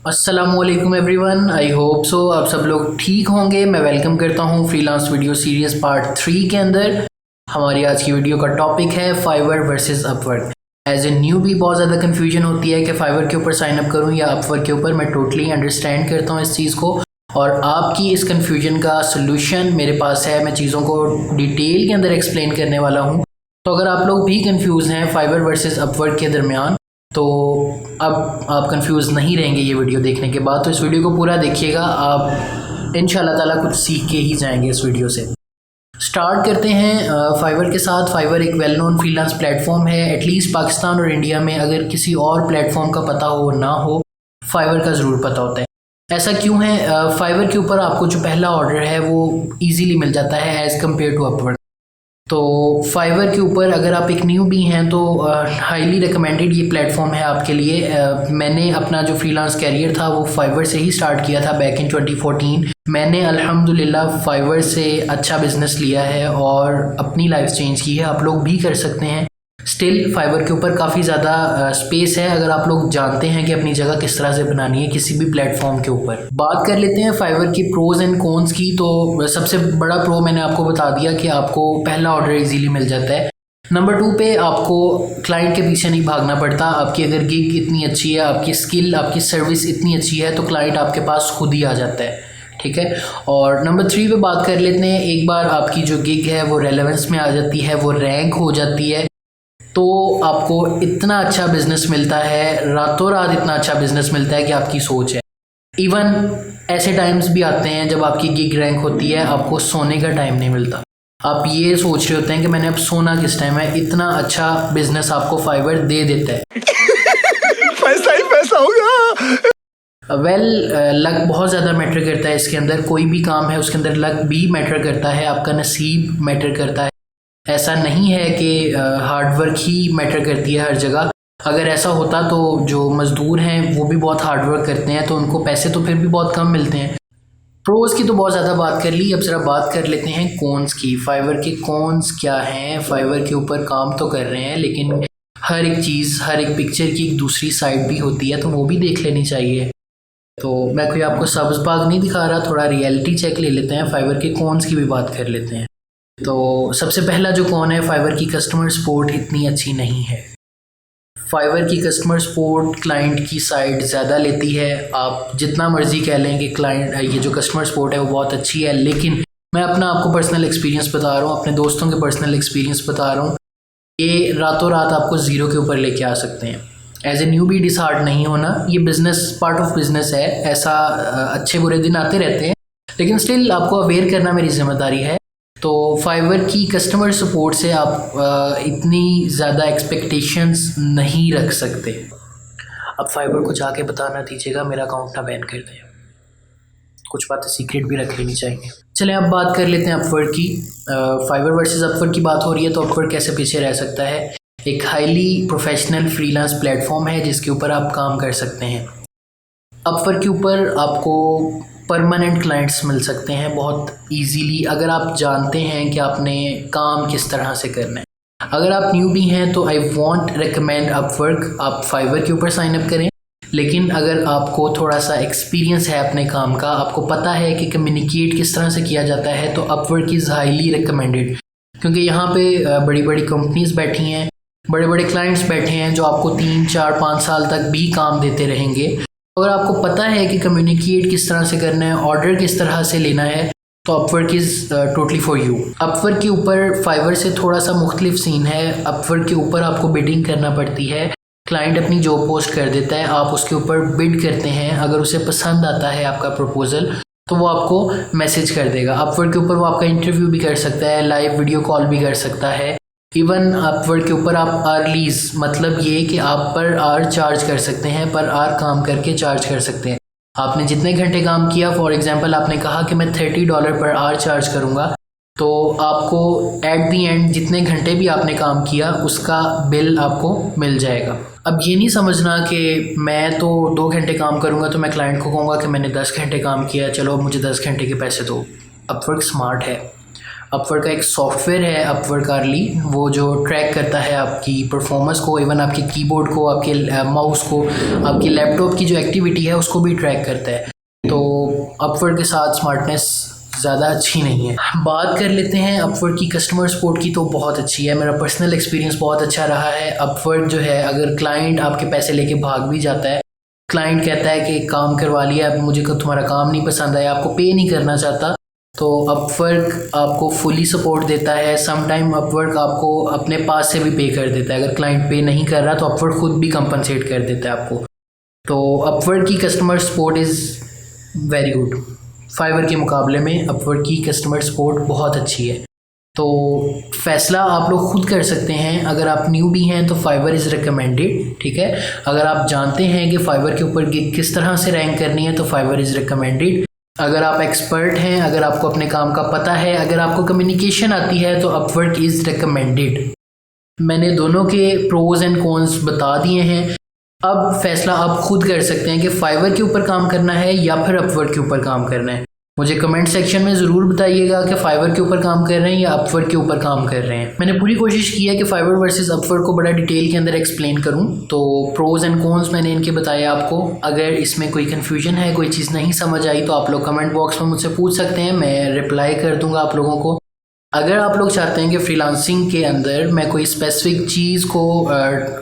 अस्सलामुअलैकुम everyone, I hope so आप सब लोग ठीक होंगे। मैं वेलकम करता हूँ फ्रीलांस वीडियो सीरीज़ पार्ट 3 के अंदर। हमारी आज की वीडियो का टॉपिक है Fiverr versus Upwork. As a new भी बहुत ज़्यादा कन्फ्यूजन होती है कि फ़ाइवर के ऊपर साइन अप करूँ या अपवर्क के ऊपर। मैं टोटली अंडरस्टैंड करता हूँ इस चीज़ को और आपकी इस कन्फ्यूजन का सोल्यूशन मेरे पास है। मैं चीज़ों को डिटेल के अंदर एक्सप्लेन करने वाला हूँ। तो अगर आप लोग भी कंफ्यूज हैं फाइवर वर्सेस अपवर्क के दरमियान, तो अब आप कंफ्यूज नहीं रहेंगे ये वीडियो देखने के बाद। तो इस वीडियो को पूरा देखिएगा, आप इंशाल्लाह ताला कुछ सीख के ही जाएंगे इस वीडियो से। स्टार्ट करते हैं फाइवर के साथ। फाइवर एक वेल नोन फ्रीलांस प्लेटफॉर्म है। एटलीस्ट पाकिस्तान और इंडिया में अगर किसी और प्लेटफॉर्म का पता हो ना हो, फाइवर का ज़रूर पता होता है। ऐसा क्यों है? फाइवर के ऊपर आपको जो पहला ऑर्डर है वो ईजीली मिल जाता है एज़ कम्पेयर टू अपवर्क। तो फाइवर के ऊपर अगर आप एक न्यू भी हैं तो हाईली रिकमेंडेड ये प्लेटफॉर्म है आपके लिए। मैंने अपना जो फ्रीलांस कैरियर था वो फाइवर से ही स्टार्ट किया था बैक इन 2014। मैंने अल्हम्दुलिल्लाह फाइवर से अच्छा बिजनेस लिया है और अपनी लाइफ चेंज की है। आप लोग भी कर सकते हैं। स्टिल फाइवर के ऊपर काफ़ी ज़्यादा स्पेस है अगर आप लोग जानते हैं कि अपनी जगह किस तरह से बनानी है किसी भी प्लेटफॉर्म के ऊपर। बात कर लेते हैं फाइवर की प्रोज एंड कॉन्स की। तो सबसे बड़ा प्रो मैंने आपको बता दिया कि आपको पहला ऑर्डर इजीली मिल जाता है। नंबर 2 पे आपको क्लाइंट के पीछे नहीं भागना पड़ता। आपकी अगर गिग इतनी अच्छी है, आपकी स्किल, आपकी सर्विस इतनी अच्छी है तो क्लाइंट आपके पास खुद ही आ जाता है। ठीक है। और नंबर 3 पे बात कर लेते हैं। एक बार आपकी जो गिग है वो रेलेवेंस में आ जाती है, वो रैंक हो जाती है, तो आपको इतना अच्छा बिजनेस मिलता है, रातों रात इतना अच्छा बिजनेस मिलता है कि आपकी सोच है। इवन ऐसे टाइम्स भी आते हैं जब आपकी गिग रैंक होती है, आपको सोने का टाइम नहीं मिलता। आप ये सोच रहे होते हैं कि मैंने अब सोना किस टाइम है। इतना अच्छा बिजनेस आपको फाइवर दे देता है। पैसा ही पैसा होगा। लक बहुत ज़्यादा मैटर करता है इसके अंदर। कोई भी काम है उसके अंदर लक भी मैटर करता है, आपका नसीब मैटर करता है। ऐसा नहीं है कि हार्डवर्क ही मैटर करती है हर जगह। अगर ऐसा होता तो जो मज़दूर हैं वो भी बहुत हार्डवर्क करते हैं तो उनको पैसे तो फिर भी बहुत कम मिलते हैं। प्रोज की तो बहुत ज़्यादा बात कर ली, अब ज़रा बात कर लेते हैं कॉन्स की। फाइवर के कॉन्स क्या हैं? फाइवर के ऊपर काम तो कर रहे हैं लेकिन हर एक चीज़, हर एक पिक्चर की एक दूसरी साइड भी होती है तो वो भी देख लेनी चाहिए। तो मैं कोई आपको सब्ज़ बाग नहीं दिखा रहा, थोड़ा रियलिटी चेक ले लेते हैं। फाइवर के कॉन्स की भी बात कर लेते हैं। तो सबसे पहला जो कौन है, फाइवर की कस्टमर सपोर्ट इतनी अच्छी नहीं है। फाइवर की कस्टमर सपोर्ट क्लाइंट की साइड ज़्यादा लेती है। आप जितना मर्ज़ी कह लें कि क्लाइंट ये जो कस्टमर सपोर्ट है वो बहुत अच्छी है, लेकिन मैं अपना आपको पर्सनल एक्सपीरियंस बता रहा हूँ, अपने दोस्तों के पर्सनल एक्सपीरियंस बता रहा हूँ। ये रातों रात आपको ज़ीरो के ऊपर लेके आ सकते हैं। एज ए न्यू भी डिसहार्ट नहीं होना, ये बिज़नेस पार्ट ऑफ बिज़नेस है। ऐसा अच्छे बुरे दिन आते रहते हैं लेकिन स्टिल आपको अवेयर करना मेरी जिम्मेदारी है। तो फाइवर की कस्टमर सपोर्ट से आप इतनी ज़्यादा एक्सपेक्टेशंस नहीं रख सकते। अब फाइवर को जाके बताना दीजिएगा मेरा अकाउंट ना बैन कर दें, कुछ बातें सीक्रेट भी रख लेनी चाहिए। चलें अब बात कर लेते हैं अपवर्क की। फाइवर वर्सेस अपवर्क की बात हो रही है तो अपवर्क कैसे पीछे रह सकता है? एक हाईली प्रोफेशनल फ्रीलांस प्लेटफॉर्म है जिसके ऊपर आप काम कर सकते हैं। अपवर्क के ऊपर आपको परमानेंट क्लाइंट्स मिल सकते हैं बहुत इजीली अगर आप जानते हैं कि आपने काम किस तरह से करना है। अगर आप न्यू भी हैं तो आई वॉन्ट रिकमेंड अपवर्क। आप फाइवर के ऊपर साइन अप करें, लेकिन अगर आपको थोड़ा सा एक्सपीरियंस है अपने काम का, आपको पता है कि कम्युनिकेट किस तरह से किया जाता है, तो अपवर्क इज़ हाईली रिकमेंडेड। क्योंकि यहाँ पे बड़ी बड़ी कंपनीज बैठी हैं, बड़े बड़े क्लाइंट्स बैठे हैं जो आपको 3, 4, 5 साल तक भी काम देते रहेंगे। अगर आपको पता है कि कम्युनिकेट किस तरह से करना है, ऑर्डर किस तरह से लेना है, तो Upwork is totally for you. Upwork के ऊपर फाइवर से थोड़ा सा मुख्तलिफ सीन है। अपवर्क के ऊपर आपको बिडिंग करना पड़ती है। क्लाइंट अपनी जॉब पोस्ट कर देता है, आप उसके ऊपर बिड करते हैं। अगर उसे पसंद आता है आपका प्रपोज़ल तो वो आपको मैसेज कर देगा। अपवर्क के ऊपर वो आपका इंटरव्यू भी कर सकता है, लाइव वीडियो कॉल भी कर सकता है। इवन अपवर्क के ऊपर आप अर्लीज, मतलब ये कि आप पर आवर चार्ज कर सकते हैं, पर आवर काम करके चार्ज कर सकते हैं। आपने जितने घंटे काम किया, फॉर एग्जांपल आपने कहा कि मैं $30 पर आवर चार्ज करूँगा, तो आपको एट दी एंड जितने घंटे भी आपने काम किया उसका बिल आपको मिल जाएगा। अब ये नहीं समझना कि मैं तो 2 घंटे काम करूँगा तो मैं क्लाइंट को कहूँगा कि मैंने 10 घंटे काम किया, चलो मुझे 10 घंटे के पैसे दो। अपवर्क स्मार्ट है, अपवर्क का एक सॉफ्टवेयर है अपवर्क अर्ली, वो जो ट्रैक करता है आपकी परफॉर्मेंस को, इवन आपके कीबोर्ड को, आपके माउस को, आपकी लैपटॉप की जो एक्टिविटी है उसको भी ट्रैक करता है। तो अपवर्क के साथ स्मार्टनेस ज़्यादा अच्छी नहीं है। बात कर लेते हैं अपवर्क की कस्टमर सपोर्ट की, तो बहुत अच्छी है। मेरा पर्सनल एक्सपीरियंस बहुत अच्छा रहा है। अपवर्क जो है, अगर क्लाइंट आपके पैसे लेके भाग भी जाता है, क्लाइंट कहता है कि काम करवा लिया, अब मुझे तुम्हारा काम नहीं पसंद आया, आपको पे नहीं करना चाहता, तो अपवर्क आपको फुली सपोर्ट देता है। सम टाइम अपवर्क आपको अपने पास से भी पे कर देता है। अगर क्लाइंट पे नहीं कर रहा तो अपवर्क खुद भी कंपनसेट कर देता है आपको। तो अपवर्क की customer support is very good. Fiverr के मुकाबले में अपवर्क की कस्टमर सपोर्ट बहुत अच्छी है। तो फ़ैसला आप लोग खुद कर सकते हैं। अगर आप न्यू भी हैं तो फाइवर इज़ रिकमेंडेड, ठीक है। अगर आप जानते हैं कि फाइवर के ऊपर गिग किस तरह से रैंक करनी है तो फाइवर इज़ रिकमेंडेड। अगर आप एक्सपर्ट हैं, अगर आपको अपने काम का पता है, अगर आपको कम्युनिकेशन आती है तो अपवर्क इज़ रिकमेंडेड। मैंने दोनों के प्रोज एंड कॉन्स बता दिए हैं। अब फैसला आप खुद कर सकते हैं कि फाइवर के ऊपर काम करना है या फिर अपवर्क के ऊपर काम करना है। मुझे कमेंट सेक्शन में ज़रूर बताइएगा कि फाइवर के ऊपर काम कर रहे हैं या अपवर्क के ऊपर काम कर रहे हैं। मैंने पूरी कोशिश की है कि फाइवर वर्सेस अपवर्क को बड़ा डिटेल के अंदर एक्सप्लेन करूं, तो प्रोज एंड कॉन्स मैंने इनके बताए आपको। अगर इसमें कोई कन्फ्यूजन है, कोई चीज़ नहीं समझ आई, तो आप लोग कमेंट बॉक्स में मुझसे पूछ सकते हैं, मैं रिप्लाई कर दूँगा आप लोगों को। अगर आप लोग चाहते हैं कि फ्रीलांसिंग के अंदर मैं कोई स्पेसिफिक चीज़ को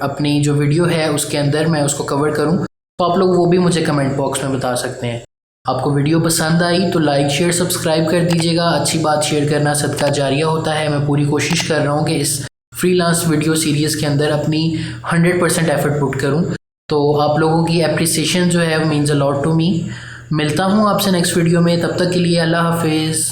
अपनी जो वीडियो है उसके अंदर मैं उसको कवर करूं, तो आप लोग वो भी मुझे कमेंट बॉक्स में बता सकते हैं। आपको वीडियो पसंद आई तो लाइक शेयर सब्सक्राइब कर दीजिएगा। अच्छी बात शेयर करना सदका जारिया होता है। मैं पूरी कोशिश कर रहा हूँ कि इस फ्रीलांस वीडियो सीरीज़ के अंदर अपनी 100% एफर्ट पुट करूँ। तो आप लोगों की एप्रिसिएशन जो है means a lot to me. मिलता हूँ आपसे नेक्स्ट वीडियो में, तब तक के लिए अल्लाह हाफिज़।